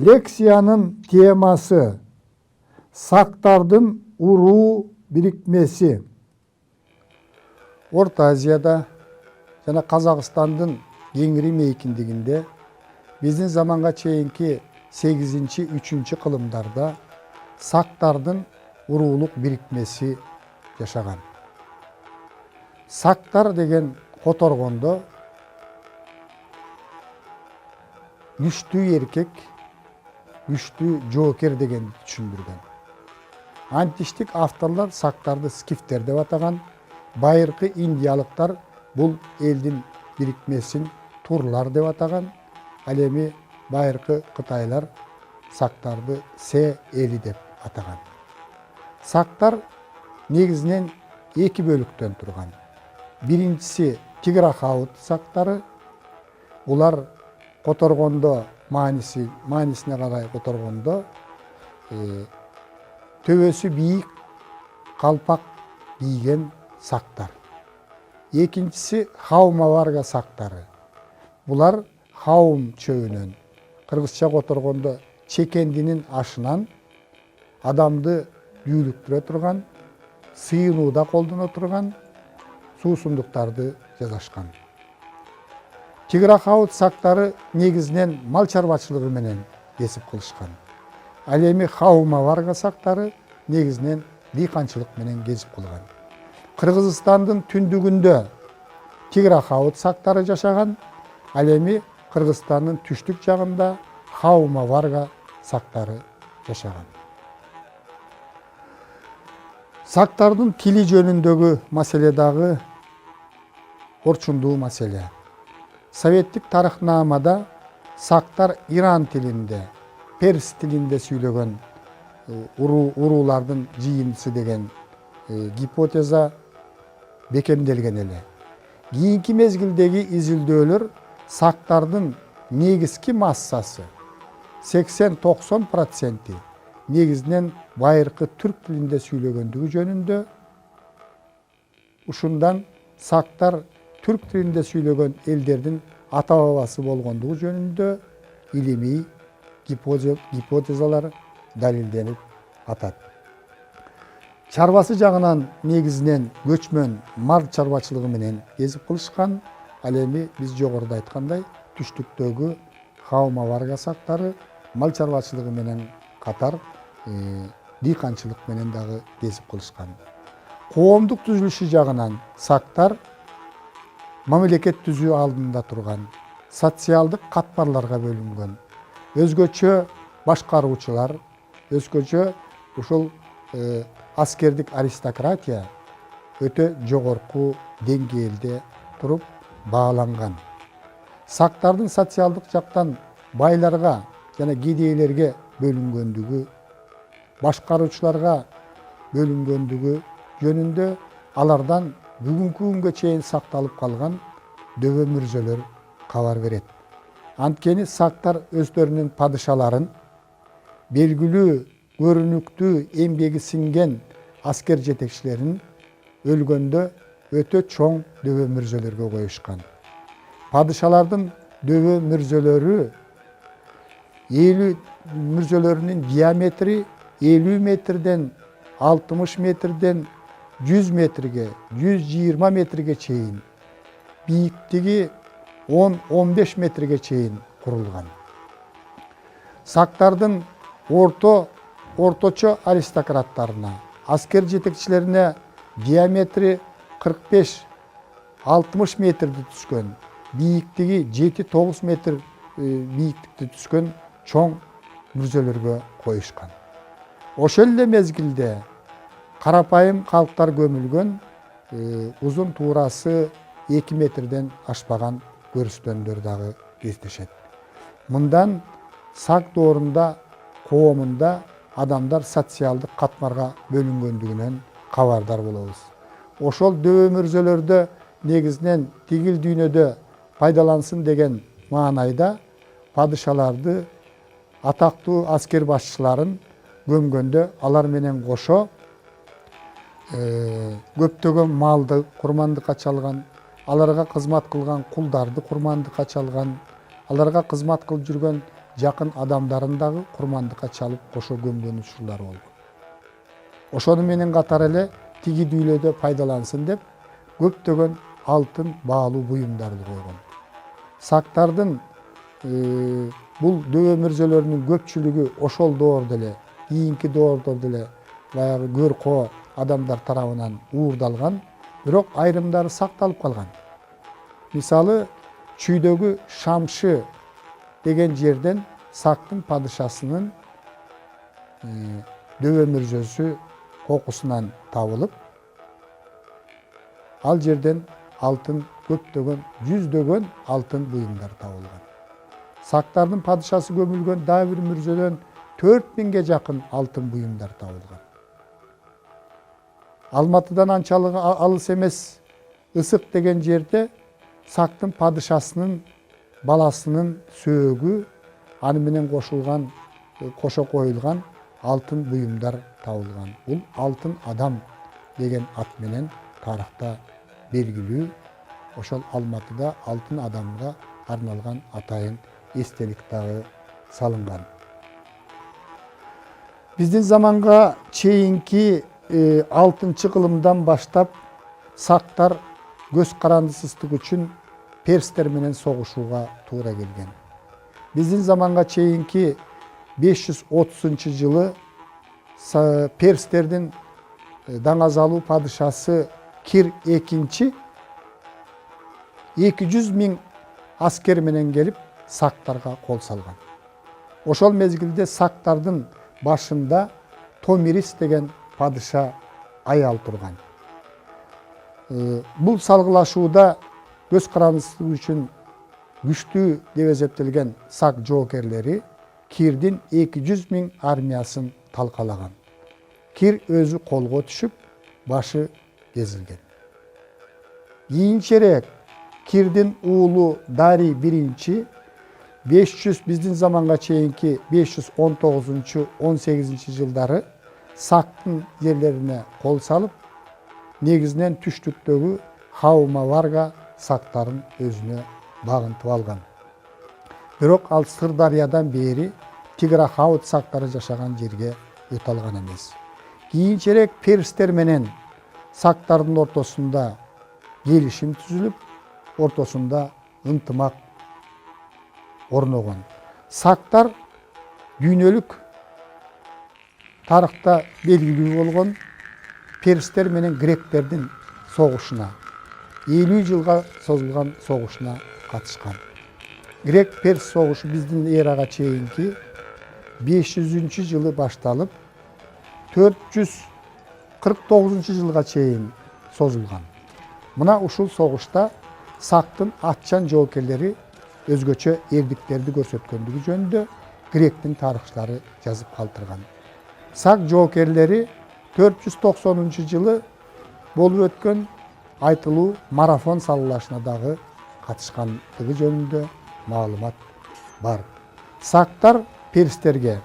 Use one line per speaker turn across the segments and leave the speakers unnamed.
Лекциянın teması Сактардын уруу бирикмеси. Орта Азияда жана Казакстандын кеңири мейкиндигинде биздин заманга чейинки 8-3 кылымдарда сактардын уруулук бирикмеси жашаган. Сактар деген которгондо күчтүү эркек, күчтүү жоокер деген түшүндүргөн. Антиштик авторлар сактарды скифтер деп атаган. Байыркы индиялыктар бул элдин бирикмесин турлар деп атаган. Ал эми байыркы кытайлар сактарды се эли деп атаган. Сактар негизинен эки бөлүктөн турган. Биринчиси тиграхаут сактары. Булар которгондо маанисине карай которгондо төбөсү бийик калпак кийген сактар. Экинчиси хаумаварга сактары. Булар хаум чөбүнөн, кыргызча которгондо чекендинин ашынан адамды дүүлүктүрө турган, сыйынууда колдоно турган суусундуктарды жасашкан. Тиграхаут сактары негизинен мал чарбачылыгы менен кесип кылышкан. Ал эми хаумаварга сактары негизинен дыйканчылык менен кесип кылган. Кыргызстандын түндүгүндө тиграхаут сактары жашаган. Ал эми Кыргызстандын түштүк жагында хаумаварга сактары жашаган. Сактардын тили жөнүндөгү маселе дагы орчундуу маселе. Советтик тарыхнамада сактар Иран тилинде, перс тилинде сүйлөгөн уруулардын жыйынтысы деген гипотеза бекемделген эле. Кийинки мезгилдеги изилдөөлөр сактардын негизги массасы 80-90% негизинен байыркы түрк тилинде сүйлөгөндүгү жөнүндө, ушундан сактар түрк тилинде сүйлөгөн элдердин ата бабасы болгондугу жөнүндө илимий гипотезалар далилденип атат. Чарбасы жагынан негизинен көчмөн мал чарбачылыгы менен кесип кылышкан. Ал эми биз жогоруда айткандай түштүктөгү хаумаварга сактары мал чарбачылыгы менен катар дыйканчылык менен дагы кесип кылышкан. Коомдук түзүлүшү жагынан сактар мамлекет түзүү алдында турган, социалдык катмарларга бөлүнгөн. Өзгөчө башкаруучулар, өзгөчө ушул аскердик аристократия өтө жогорку деңгээлде туруп бааланган. Сактардын социалдык жактан байларга жана кедейлерге бөлүнгөндүгү, башкаруучуларга бөлүнгөндүгү жөнүндө алардан бүгүнкү күнгө чейин сакталып калган дөбө мүрзөлөр кабар берет. Анткени сактар өздөрүнүн падышаларын, белгилүү көрүнүктүү эмгеги сиңген аскер жетекчилерин өлгөндө өтө чоң дөбө мүрзөлөргө коюшкан. Падышалардын дөбө мүрзөлөрүнүн диаметри 50 метрден 60 метрден 100 метрге, 120 метрге чейин, бийиктиги 10-15 метрге чейин курулган. Сактардын орточо аристократтарына, аскер жетекчилерине диаметри 45-60 метрди түскөн, бийиктиги 7-9 метр бийиктикти түскөн чоң мүрзөлөргө коюшкан. Ошол эле мезгилде карапайым калктар көмүлгөн, узун туурасы 2 метрден ашпаган көрүстөндөр дагы кездешет. Мындан сак доорунда коомунда адамдар социалдык катмарга бөлүнгөндүгүнөн кабардар болобуз. Ошол дөбө мүрзөлөрдө негизинен тигил дүйнөдө пайдалансын деген маанайда падышаларды, атактуу аскер башчыларын көмгөндө алар менен кошо көптөгөн малды курмандыкка чалган, аларга кызмат кылган кулдарды курмандыкка чалган, аларга кызмат кылып жүргөн жакын адамдарын дагы курмандыкка чалып кошо көмгөн учурлары болгон. Ошону менен катар эле тиги дүүлөдө пайдалансын деп көптөгөн алтын баалуу буюмдарды койгон. Сактардын бул дөбө мүрзөлөрүнүн көпчүлүгү ошол доордо эле, кийинки доордо деле баягы көркөө адамдар тарабынан уурдалган, бирок айрымдары сакталып калган. Мисалы, Чүйдөгү Шамшы деген жерден Сактын падышасынын дөбө мүрзөсү кокусунан табылып, ал жерден алтын көптөгөн, жүздөгөн алтын буюмдар табылган. Сактардын падышасы көмүлгөн дагы бир мүрзөдөн 4000ге жакын алтын буюмдар табылган. Алматыдан анчалык алыс эмес Ысык деген жерде Сактын падышасынын баласынын сөөгү, аны менен кошо коюлган алтын буюмдар табылган. Бул алтын адам деген ат менен тарыхта белгилүү. Ошол Алматыда алтын адамга арналган атайын эстелик дагы салынган. Биздин заманга чейинки 6-кылымдан баштап сактар көз карандысыздык үчүн перстер менен согушууга туура келген. Биздин заманга чейинки 530-жылы перстердин даңазалуу падышасы Кир II 200 000 аскер менен келип сактарга кол салган. Ошол мезгилде сактардын башында Томирис деген падыша аял турган. Бул салгылашууда көз карандысыздык үчүн күчтүү деп эсептелген сак жоокерлери Кирдин 200 000 армиясын талкалаган. Кир өзү колго түшүп, башы кезилген. Кийинчерээк Кирдин уулу Дарий I 500 биздин заманга чейинки 519-18 жылдары Сактын жерлерине кол салып, негизинен түштүктөгү Хаума-Варга сактарын өзүнө багынтып алган. Бирок ал Сырдарыядан бери Тигра-Хаут сактары жашаган жерге өтө алган эмес. Кийинчерээк перстер менен сактардын ортосунда келишим түзүлүп, ортосунда ынтымак орногон. Сактар дүйнөлүк тарыхта белгилүү болгон перстер менен гректердин согушуна, 50 жылга созулган согушуна катышкан. Грек-перс согушу биздин эрага чейинки 500-жылы башталып, 449 жылга чейин созулган. Мына ушул согушта Сактын атчан жоокерлери өзгөчө эрдиктерди көрсөткөндүгү жөнүндө гректин тарыхчылары жазып калтырган. Сак жоокерлери 490-жылы болуп өткөн айтылуу марафон салгылашына дагы катышкандыгы жөнүндө маалымат бар. Сактар перстерге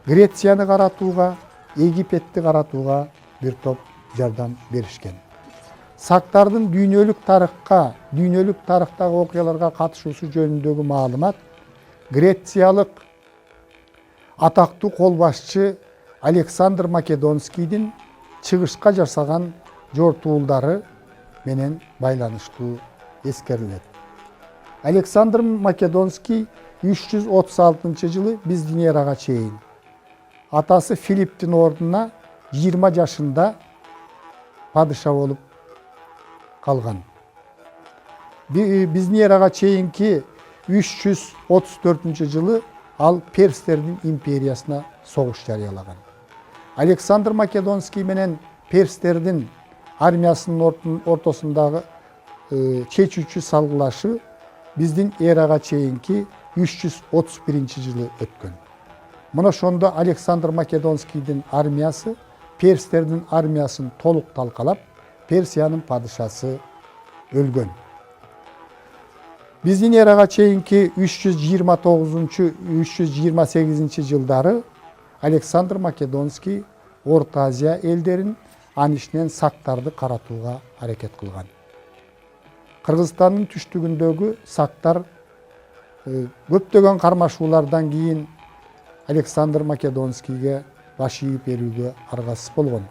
Грецияны каратууга, Египетти каратууга бир топ жардам беришкен. Сактардын дүйнөлүк тарыхтагы окуяларга катышуусу жөнүндөгү маалымат Грециялык атактуу кол башчы Александр Македонскийдин чыгышка жасаган жортуулдары менен байланыштуу эскерилет. Александр Македонский 336-жылы биздин эрага чейин атасы Филипптин ордуна 20 жашында падыша болуп калган. Биздин эрага чейинки 334-жылы ал перстердин империясына согуш жарыялаган. Александр Македонский менен перстердин армиясынын ортосундагы чечүүчү салгылашы биздин эрага чейинки 331-жылы өткөн. Мына ошондо Александр Македонскийдин армиясы перстердин армиясын толук талкалап, Персиянын падышасы өлгөн. Биздин эрага чейинки 329-328 жылдары Александр Македонский Орто Азия элдерин анишинен сактарды каратууга аракет кылган. Кыргызстандын түштүгүндөгү сактар көптөгөн кармашуулардан кийин Александр Македонскийге баш ийип берүүгө аргасыз болгон.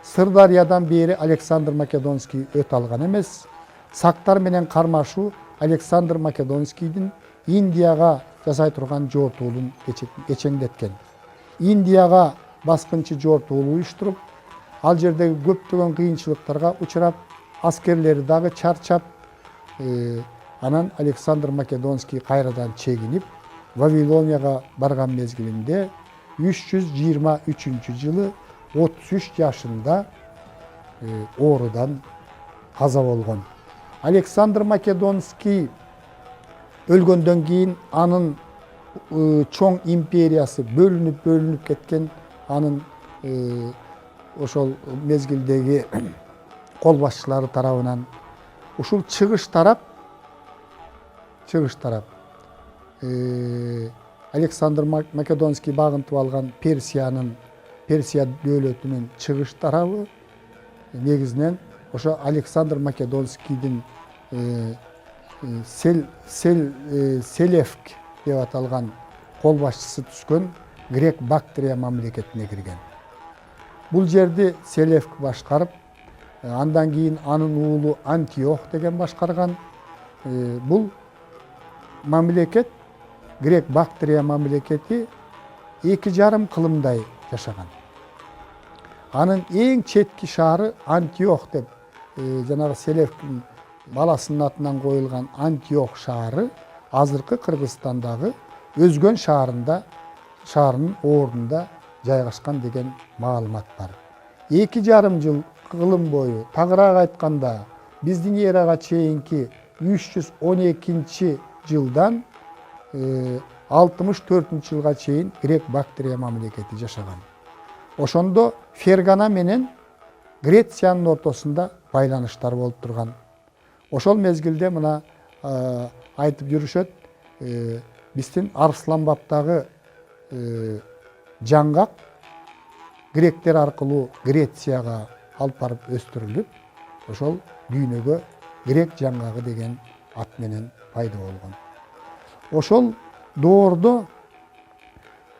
Сырдариядан бери Александр Македонский өт алган эмес. Сактар менен кармашуу Александр Македонскийдин Индияга жасай турган жортуулун кечеңдеткен. Индияга баскынчы жортуул уюштуруп, ал жердеги көптөгөн кыйынчылыктарга учурап, аскерлери дагы чарчап, анан Александр Македонский кайрадан чегинип, Вавилонияга барган мезгилинде 323 жылы 33 жашында оорудан каза болгон. Александр Македонский өлгөндөн кийин анын чоң империясы бөлүнүп кеткен. Анын ошол мезгилдеги кол башчылары тарабынан ушул чыгыш тарап Александр Македонский багынтып алган Персия дөөлөтүнүн чыгыш тарабы негизинен ошо Александр Македонскийдин Селевк деп аталган кол башчысы түшкөн Грек Бактрия мамлекетине кирген. Бул жерди Селевк башкарып, андан кийин анын уулу Антиох деген башкарган. Бул мамлекет, Грек Бактрия мамлекети 2,5 кылымдай жашаган. Анын эң четки шаары Антиох деп, жанагы Селевктин баласынын атынан коюлган Антиох шаары азыркы Кыргызстандагы Өзгөн шаарынын ордунда жайгашкан деген маалымат бар. 2,5 жыл кылым бою, тагыраак айтканда, биздин эрага чейинки 312 жылдан 64 жылга чейин Грек Бактрия мамлекети жашаган. Ошондо Фергана менен Грециянын ортосунда байланыштар болуп турган. Ошол мезгилде мына айтып жүрүшөт, биздин Арслан баптагы жаңгак гректер аркылуу Грецияга алып барып өстүрүлүп, ошол дүйнөгө грек жаңгагы деген ат менен пайда болгон. Ошол доордо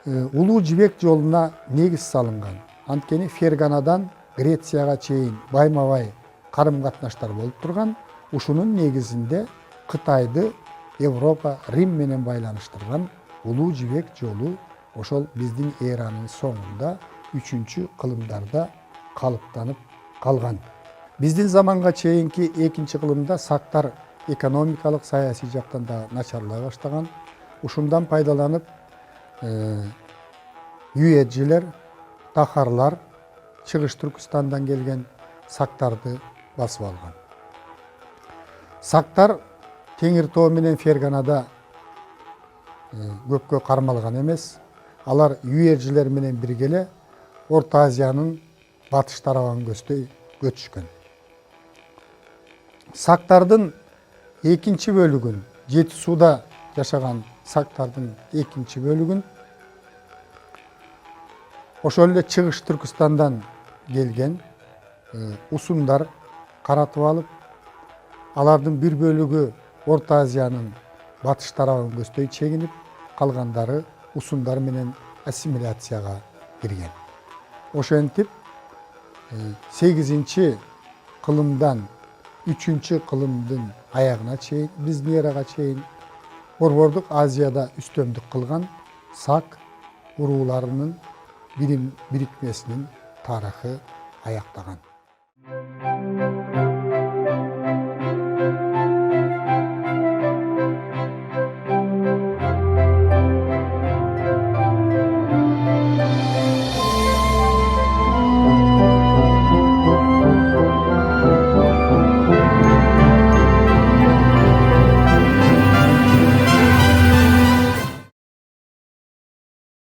Улуу Жибек жолуна негиз салынган. Анткени Ферганадан Грецияга чейин байма-бай карым-катнаштар болуп турган. Ушунун негизинде Кытайды Европа, Рим менен байланыштырган Улуу Жибек жолу ошол биздин эранын соңунда 3-чү кылымдарда калыптанып калган. Биздин заманга чейинки 2-чи кылымда сактар экономикалык, саясий жактан да начарлай баштаган. Ушундан пайдаланып юэджилер, тахарлар Чыгыш Түркүстандан келген сактарды басып алган. Сактар Теңир тоо менен Ферганада көпкө кармалган эмес. Алар юэджилер менен биргеле Орто Азиянын батыш тарабын көздөй көчүшкөн. Сактардын экинчи бөлүгүн, Жети сууда жашаган сактардын экинчи бөлүгүн ошол эле Чыгыш Түркүстандан келген усундар каратып алып, алардын бир бөлүгү Орто Азиянын батыш тарабын көздөй чегинип, калгандары усундар менен ассимиляцияга кирген. Ошентип 8-чи кылымдан 3-чү кылымдын аягына чейин, биздин эрага чейин Борбордук Азияда үстөмдүк кылган сак урууларынын бирикмесинин тарыхы аяктаган.